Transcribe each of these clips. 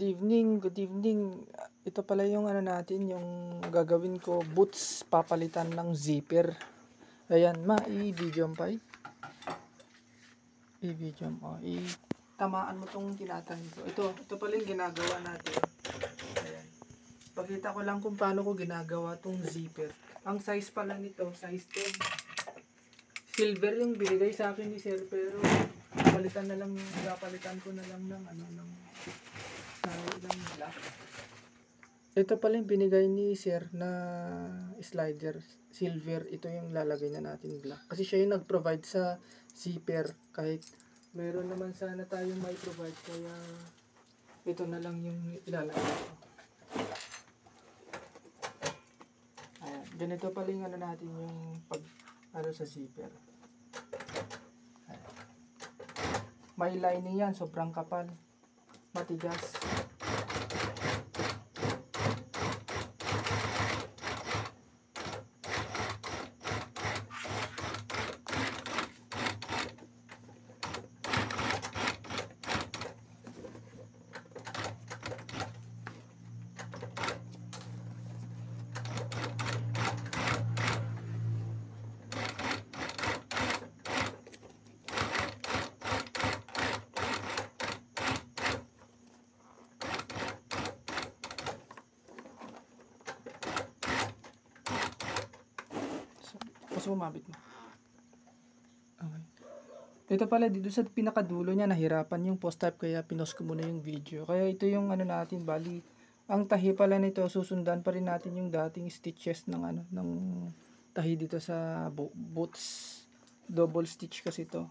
Good evening. Ito pala yung ano natin, yung gagawin ko, boots papalitan ng zipper. Ayan, i-video pa i-video mo. Tamaan mo tong tinatahin ko. Ito pala yung ginagawa natin. Ayan. Pakita ko lang kung paano ko ginagawa tong zipper. Ang size pala nito, size 10. Silver yung binigay sa akin ni Sir, pero palitan ko na lang ng black. Ito pala yung binigay ni Sir na slider, silver. Ito yung lalagay na natin black. Kasi siya yung nag-provide sa zipper. Kahit meron naman sana tayong may provide, kaya ito na lang yung ilalagay ko. Ayan. Ganito pala yung natin yung sa zipper. Ayan. May lining yan, sobrang kapal. Matigas. Sumabit mo. Okay. Ito pala dito sa pinakadulo niya, nahirapan yung post type, kaya pinost ko muna yung video. Kaya ito yung natin, bali ang tahi pala nito, susundan pa rin natin yung dating stitches ng ng tahi dito sa boots. Double stitch kasi ito.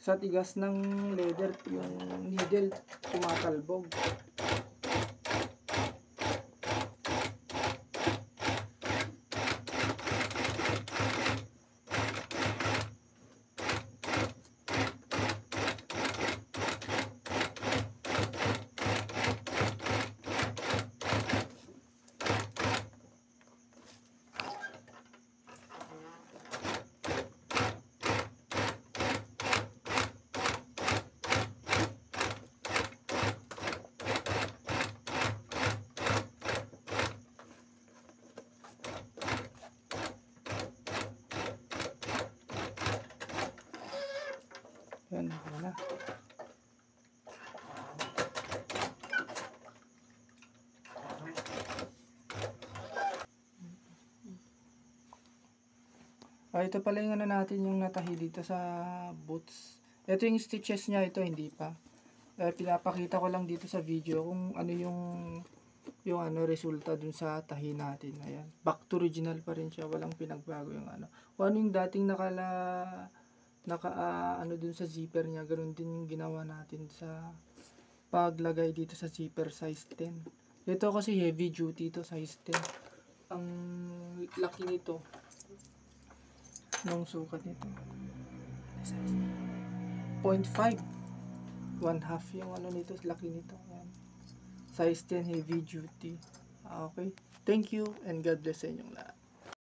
Sa tigas ng leather, yung needle tumatalbog. Yan, wala. Ito pala yung natin, yung natahi dito sa boots. Ito yung stitches niya, ito hindi pa. Pinapakita ko lang dito sa video kung ano yung resulta dun sa tahi natin. Ayan. Back to original pa rin siya, walang pinagbago yung Kung ano yung dating dun sa zipper niya, ganoon din yung ginawa natin sa paglagay dito sa zipper, size 10. Ito kasi heavy duty to, size 10. Ang laki nito nung sukat nito, 0.5, 1/2 yung nito, laki nito. Ayan. Size 10, heavy duty. Okay, thank you and God bless sa inyong lahat.